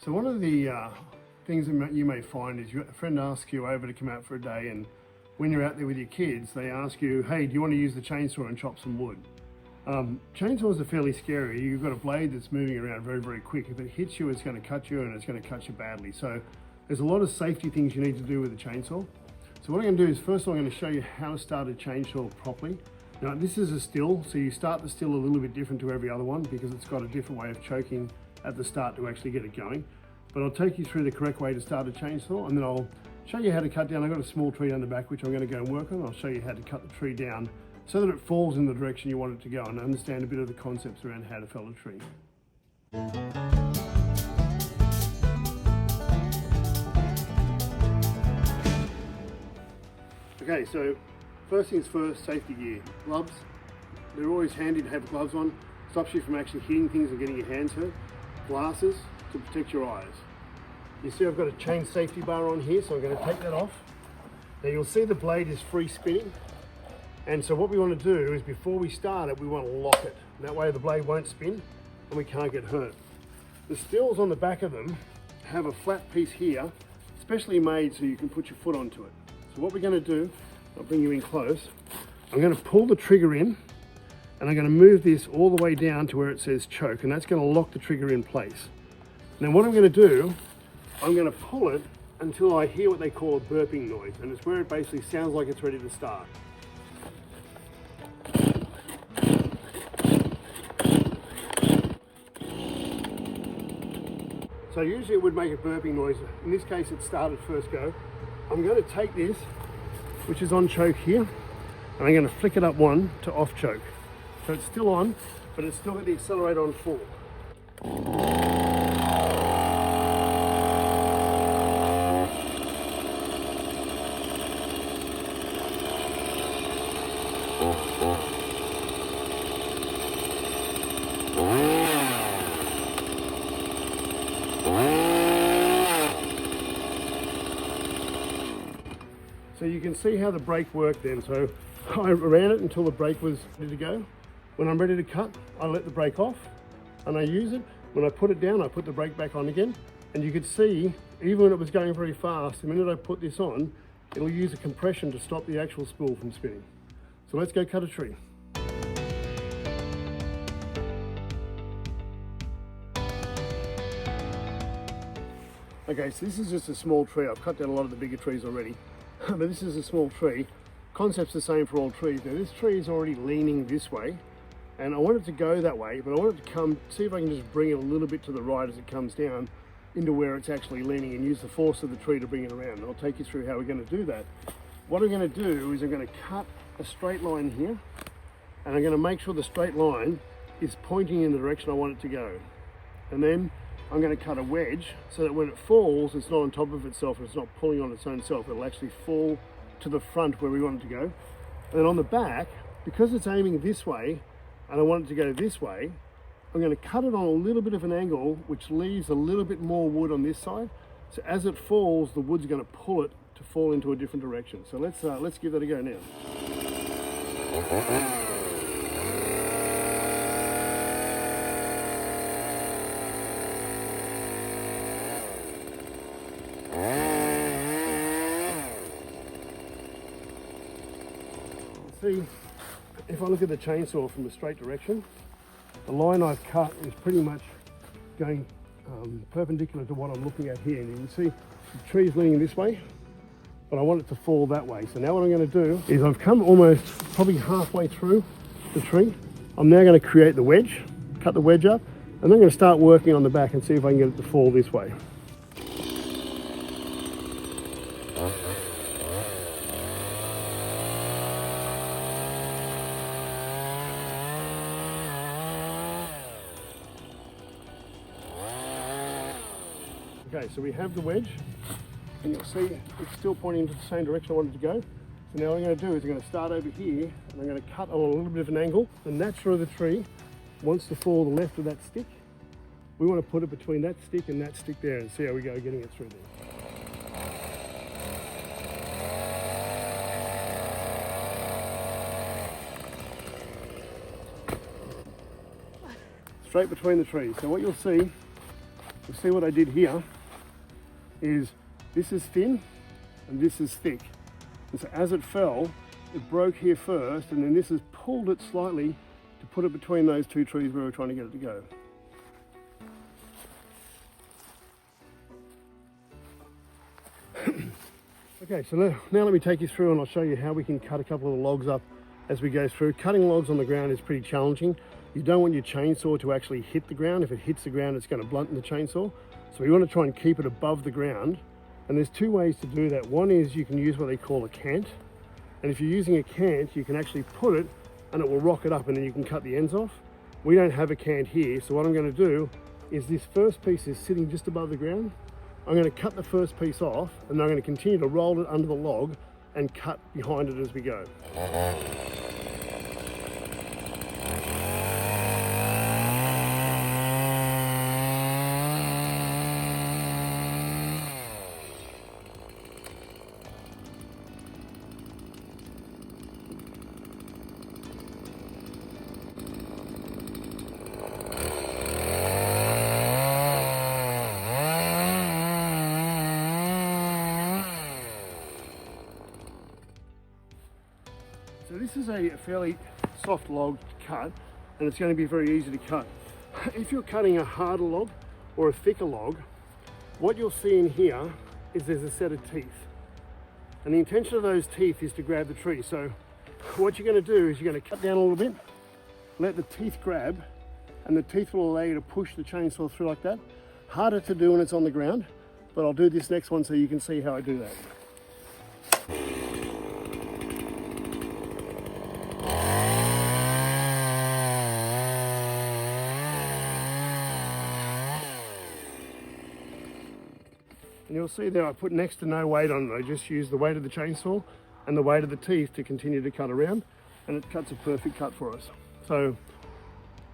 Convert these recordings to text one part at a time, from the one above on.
So one of the things that you may find is a friend asks you over to come out for a day, and when you're out there with your kids, they ask you, hey, do you want to use the chainsaw and chop some wood? Chainsaws are fairly scary. You've got a blade that's moving around very, very quick. If it hits you, it's going to cut you, and it's going to cut you badly. So there's a lot of safety things you need to do with the chainsaw. So what I'm going to do is, first of all, I'm going to show you how to start a chainsaw properly. Now, this is a Stihl, so you start the Stihl a little bit different to every other one because it's got a different way of choking at the start to actually get it going. But I'll take you through the correct way to start a chainsaw, and then I'll show you how to cut down. I've got a small tree down the back which I'm going to go and work on. I'll show you how to cut the tree down so that it falls in the direction you want it to go, and understand a bit of the concepts around how to fell a tree. Okay, so first things first, safety gear. Gloves, they're always handy to have gloves on. Stops you from actually hitting things and getting your hands hurt. Glasses to protect your eyes. You see I've got a chain safety bar on here, so I'm going to take that off. Now you'll see the blade is free spinning, and so what we want to do is, before we start it, we want to lock it. That way the blade won't spin and we can't get hurt. The Stihls on the back of them have a flat piece here, specially made so you can put your foot onto it. So what we're going to do, I'll bring you in close, I'm going to pull the trigger in, and I'm going to move this all the way down to where it says choke, and that's going to lock the trigger in place. Now what I'm going to do, I'm going to pull it until I hear what they call a burping noise, and it's where it basically sounds like it's ready to start. So usually it would make a burping noise. In this case it started first go. I'm going to take this, which is on choke here, and I'm going to flick it up one to off choke. So it's still on, but it's still got the accelerator on full. So you can see how the brake worked then. So I ran it until the brake was ready to go. When I'm ready to cut, I let the brake off and I use it. When I put it down, I put the brake back on again. And you could see, even when it was going very fast, the minute I put this on, it'll use a compression to stop the actual spool from spinning. So let's go cut a tree. Okay, so this is just a small tree. I've cut down a lot of the bigger trees already, but this is a small tree. Concept's the same for all trees. Now this tree is already leaning this way, and I want it to go that way, but I want it to come, see if I can just bring it a little bit to the right as it comes down into where it's actually leaning, and use the force of the tree to bring it around. I'll take you through how we're going to do that. What I'm going to do is I'm going to cut a straight line here, and I'm going to make sure the straight line is pointing in the direction I want it to go. And then I'm going to cut a wedge so that when it falls, it's not on top of itself and it's not pulling on its own self. It'll actually fall to the front where we want it to go. And then on the back, because it's aiming this way and I want it to go this way, I'm going to cut it on a little bit of an angle, which leaves a little bit more wood on this side. So as it falls, the wood's going to pull it to fall into a different direction. So let's give that a go now. See, if I look at the chainsaw from the straight direction, the line I've cut is pretty much going perpendicular to what I'm looking at here. And you can see the tree's leaning this way, but I want it to fall that way. So now what I'm going to do is, I've come almost probably halfway through the tree. I'm now going to create the wedge, cut the wedge up, and I'm going to start working on the back and see if I can get it to fall this way. Okay, so we have the wedge, and you'll see it's still pointing into the same direction I want it to go. So now what I'm going to do is I'm going to start over here, and I'm going to cut on a little bit of an angle. The nature of the tree wants to fall the left of that stick. We want to put it between that stick and that stick there, and see how we go getting it through there. Straight between the trees. So what you'll see You see what I did here is this is thin and this is thick. And so as it fell, it broke here first, and then this has pulled it slightly to put it between those two trees where we're trying to get it to go. Okay, so now let me take you through and I'll show you how we can cut a couple of the logs up as we go through. Cutting logs on the ground is pretty challenging. You don't want your chainsaw to actually hit the ground. If it hits the ground, it's going to blunt the chainsaw. So we want to try and keep it above the ground. And there's two ways to do that. One is you can use what they call a cant. And if you're using a cant, you can actually put it and it will rock it up and then you can cut the ends off. We don't have a cant here, so what I'm going to do is this first piece is sitting just above the ground. I'm going to cut the first piece off and I'm going to continue to roll it under the log and cut behind it as we go. So this is a fairly soft log to cut, and it's going to be very easy to cut. If you're cutting a harder log or a thicker log, what you'll see in here is there's a set of teeth. And the intention of those teeth is to grab the tree. So what you're going to do is you're going to cut down a little bit, let the teeth grab, and the teeth will allow you to push the chainsaw through like that. Harder to do when it's on the ground, but I'll do this next one so you can see how I do that. And you'll see there I put next to no weight on it. I just use the weight of the chainsaw and the weight of the teeth to continue to cut around, and it cuts a perfect cut for us. So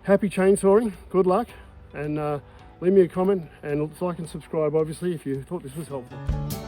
happy chainsawing, good luck, and leave me a comment and like and subscribe obviously if you thought this was helpful.